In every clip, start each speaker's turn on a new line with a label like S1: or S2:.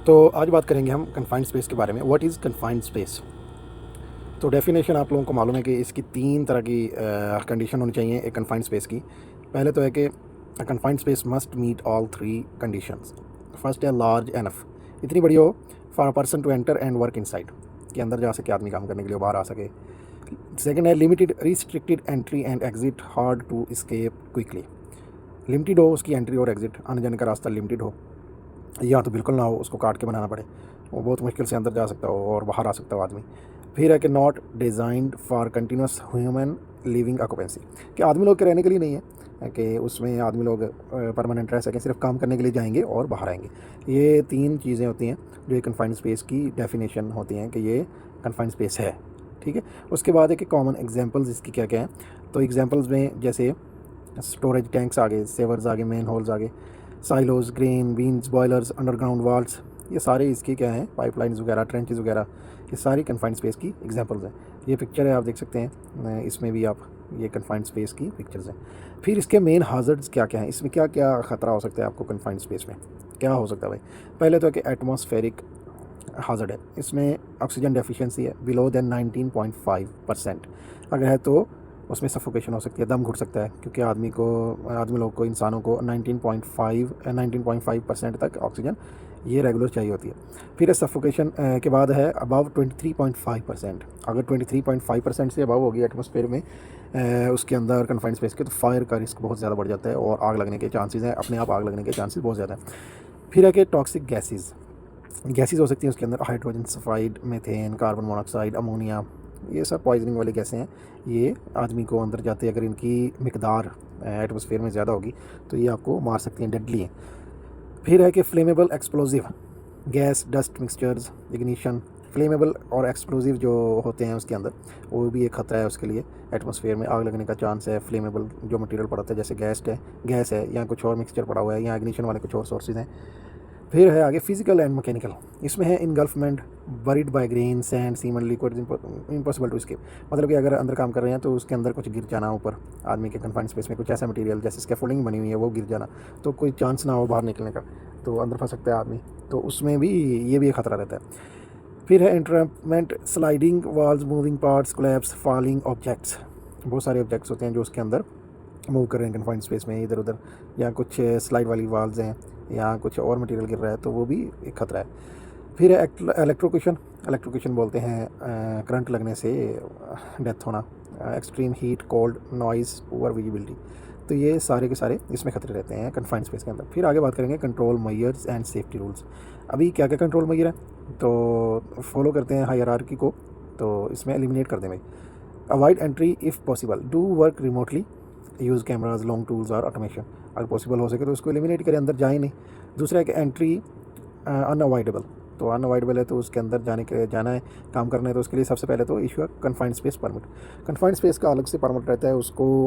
S1: तो आज बात करेंगे हम कन्फाइंड स्पेस के बारे में। What is confined space? तो डेफिनेशन आप लोगों को मालूम है कि इसकी तीन तरह की कंडीशन होनी चाहिए एक कन्फाइंड स्पेस की। पहले तो है कि confined space must meet all three conditions. First है लार्ज एनफ, इतनी बड़ी हो for a person to enter and work inside, कि अंदर जा सके आदमी काम करने के लिए, बाहर आ सके। सेकंड है limited restricted entry and exit, hard to escape quickly. Limited हो उसकी एंट्री और एग्जिट, आने जाने का रास्ता लिमिटेड हो, या तो बिल्कुल ना हो, उसको काट के बनाना पड़े, वो बहुत मुश्किल से अंदर जा सकता हो और बाहर आ सकता हो आदमी। फिर है कि not designed for continuous human living occupancy, कि आदमी लोग के रहने के लिए नहीं है कि उसमें आदमी लोग परमानेंट रह सकें, सिर्फ काम करने के लिए जाएंगे और बाहर आएंगे। ये तीन चीज़ें होती हैं जो एक कन्फाइंड स्पेस की डेफिनेशन होती हैं कि ये कन्फाइंड स्पेस है। ठीक है। उसके बाद है कि कॉमन एग्जांपल्स इसकी क्या क्या हैं। तो एग्जांपल्स में जैसे स्टोरेज टैंक्स आ गए, सेवर्स आ गए, मेन होल्स आ गए, silos, grain beans, boilers, underground walls, ये सारे इसके क्या हैं, पाइपलाइंस वगैरह, ट्रेंचेस वगैरह, ये सारी कन्फाइंड स्पेस की एग्जांपल्स हैं। ये पिक्चर है, आप देख सकते हैं, इसमें भी आप ये कन्फाइंड स्पेस की पिक्चर्स हैं। फिर इसके मेन हाजर्ड्स क्या क्या हैं, इसमें क्या क्या ख़तरा हो सकता है आपको कन्फाइंड स्पेस में, क्या हो सकता है भाई। पहले तो है कि एटमॉस्फेरिक हाजर्ड है, इसमें ऑक्सीजन डेफिशिएंसी है बिलो देन 19.5%, अगर है तो उसमें सफोकेशन हो सकती है, दम घुट सकता है, क्योंकि आदमी लोग को, इंसानों को 19.5% तक ऑक्सीजन ये रेगुलर चाहिए होती है। फिर सफोकेशन के बाद है अबव 23.5%, अगर 23.5% से अबव होगी एटमॉस्फेयर में उसके अंदर कन्फाइंड स्पेस के, तो फायर का रिस्क बहुत ज़्यादा बढ़ जाता है और आग लगने के चांसेस हैं, अपने आप आग लगने के चांसेस बहुत ज़्यादा हैं। फिर है कि टॉक्सिक गैसेस हो सकती हैं उसके अंदर, hydrogen sulphide, methane, carbon monoxide, ammonia, ये सब पॉइजनिंग वाली गैसें हैं। ये आदमी को अंदर जाते, अगर इनकी मिकदार एटमॉस्फेयर में ज़्यादा होगी तो ये आपको मार सकती हैं, डेडली हैं। फिर है कि flammable explosive gas, dust mixtures, ignition, flammable और एक्सप्लोजिव जो होते हैं उसके अंदर, वो भी एक खतरा है उसके लिए। एटमॉस्फेयर में आग लगने का चांस है। फ्लेमेबल जो मटेरियल पड़ा है, जैसे गैस है या कुछ और मिक्सचर पड़ा हुआ है, या इग्निशन वाले कुछ और सोर्सेज हैं। फिर है आगे फिजिकल एंड मैकेनिकल, इसमें है engulfment, buried by grain, sand, cement, liquid, impossible to escape, मतलब कि अगर अंदर काम कर रहे हैं तो उसके अंदर कुछ गिर जाना, ऊपर आदमी के कन्फाइंड स्पेस में कुछ ऐसा मटेरियल जैसे स्कैफोल्डिंग बनी हुई है वो गिर जाना, तो कोई चांस ना हो बाहर निकलने का, तो अंदर फंस सकता है आदमी, तो उसमें भी ये भी एक खतरा रहता है। फिर है entrapment, sliding walls, moving parts, collapse, falling objects, बहुत सारे ऑब्जेक्ट्स होते हैं जो उसके अंदर मूव कर रहे हैं कन्फाइंड स्पेस में इधर उधर, या कुछ स्लाइड वाली वाल्स हैं, या कुछ और मटेरियल गिर रहा है, तो वो भी एक खतरा है। फिर है इलेक्ट्रोक्यूशन बोलते हैं, करंट लगने से डेथ होना, extreme heat, cold, noise, poor visibility, तो ये सारे के सारे इसमें खतरे रहते हैं कन्फाइंड स्पेस के अंदर। फिर आगे बात करेंगे control measures and safety rules. अभी क्या क्या कंट्रोल मेजर है, तो फॉलो करते हैं हायरार्की को, तो इसमें एलिमिनेट कर दें भाई। Avoid entry if possible, do work remotely, use cameras, long tools और ऑटोमेशन, अगर पॉसिबल हो सके तो उसको एलिमिनेट करें, अंदर जाए नहीं। दूसरा है कि एंट्री अनअवॉइडेबल, तो अनअवॉइडेबल है तो उसके अंदर जाना है, काम करना है, तो उसके लिए सबसे पहले तो इशू है confined space permit. Confined space का अलग से परमिट रहता है, उसको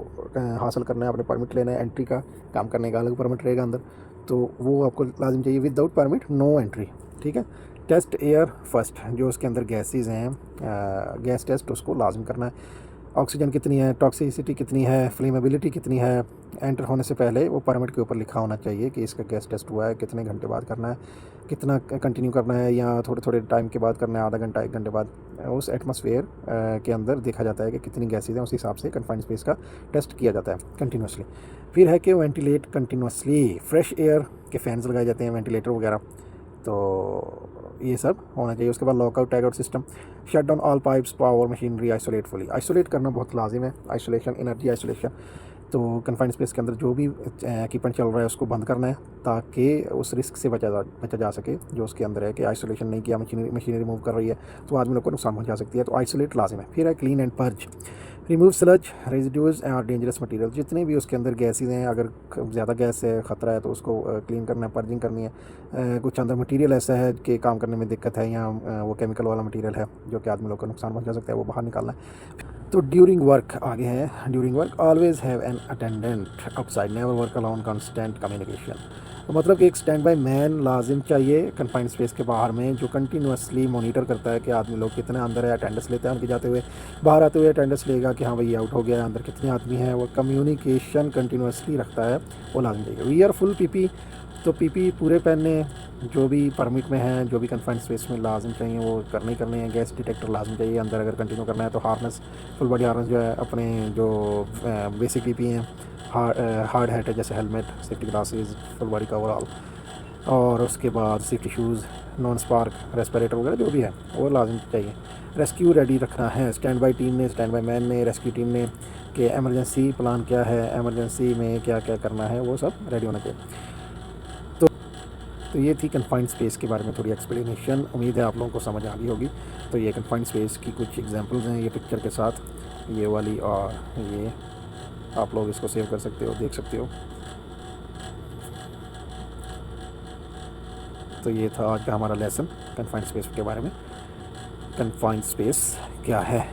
S1: हासिल करना है, अपने परमिट लेना है। एंट्री का, काम करने का अलग परमिट रहेगा अंदर, तो वो आपको लाजिम चाहिए। Without permit no entry. ठीक है। टेस्ट एयर फर्स्ट, जो उसके अंदर गैसेज हैं, गैस टेस्ट उसको लाजिम करना है। ऑक्सीजन कितनी है, टॉक्सिसिटी कितनी है, फ्लेमेबिलिटी कितनी है, एंटर होने से पहले वो परमिट के ऊपर लिखा होना चाहिए कि इसका गैस टेस्ट हुआ है, कितने घंटे बाद करना है, कितना कंटिन्यू करना है, या थोड़े थोड़े टाइम के बाद करना है, आधा घंटा 1 घंटे बाद। उस एटमॉस्फेयर के अंदर देखा जाता है कि कितनी गैसेज हैं, उस हिसाब से कन्फाइंड स्पेस का टेस्ट किया जाता है कंटिन्यूसली। फिर है कि वेंटिलेट कंटिन्यूसली, फ्रेश एयर के फैंस लगाए जाते हैं, वेंटिलेटर वगैरह, तो ये सब होना चाहिए। उसके बाद lockout tagout system, shut down all pipes, power machinery, isolate fully, isolate करना बहुत लाजिम है। आइसोलेशन, एनर्जी आइसोलेशन, तो कन्फाइंड स्पेस के अंदर जो भी इक्विपमेंट चल रहा है उसको बंद करना है, ताकि उस रिस्क से बचा जा सके जो उसके अंदर है, कि आइसोलेशन नहीं किया, मशीनरी मूव कर रही है तो आदमी लोग को नुकसान पहुंचा सकती है, तो आइसोलेट लाजिम है। फिर है clean and purge, remove sludge, residues और डेंजरस मटेरियल, जितने भी उसके अंदर गैसेज हैं, अगर ज़्यादा गैस है, ख़तरा है, तो उसको क्लीन करना है, पर्जिंग करनी है। कुछ अंदर मटेरियल ऐसा है कि काम करने में दिक्कत है, या वो केमिकल वाला मटेरियल है जो कि आदमी लोग को नुकसान पहुंचा सकता है, वो बाहर निकालना है। तो ड्यूरिंग वर्क आगे है, during work always have an attendant outside, never work alone, constant communication, तो मतलब कि एक स्टैंड बाई मैन लाजिम चाहिए कन्फाइंड स्पेस के बाहर में, जो कंटिन्यूसली मॉनिटर करता है कि आदमी लोग कितने अंदर है, अटेंडेंस लेता है उनके जाते हुए, बाहर आते हुए अटेंडेंस लेगा कि हाँ भाई आउट हो गया है, अंदर कितने आदमी हैं, वो कम्युनिकेशन कंटिन्यूसली रखता है, वो लाजिम चाहिए। वी आर फुल पीपी तो पीपी पूरे पहनने, जो भी परमिट में है, जो भी कन्फाइंड स्पेस में लाजम चाहिए वो करने ही करने हैं। गैस डिटेक्टर लाजम चाहिए अंदर अगर कंटिन्यू करना है तो। हार्नेस, फुल बॉडी हार्नेस जो है अपने जो बेसिक पीपी हैं, हार्ड हैट है जैसे helmet, safety glasses, full body का ओवरऑल, और उसके बाद safety shoes, non spark respirator वगैरह जो भी है वो लाजम चाहिए। रेस्क्यू रेडी रखना है स्टैंड बाई टीम ने, स्टैंड बाई मैन ने, रेस्क्यू टीम ने, कि एमरजेंसी प्लान क्या है, एमरजेंसी में क्या क्या करना है, वो सब रेडी होना चाहिए। तो ये थी कन्फाइंड स्पेस के बारे में थोड़ी एक्सप्लेनेशन। उम्मीद है आप लोगों को समझ आ गई होगी। तो ये कन्फाइंड स्पेस की कुछ एग्जांपल्स हैं ये पिक्चर के साथ, ये वाली और ये, आप लोग इसको सेव कर सकते हो, देख सकते हो। तो ये था आज का हमारा लेसन कन्फाइंड स्पेस के बारे में। कन्फाइंड स्पेस क्या है।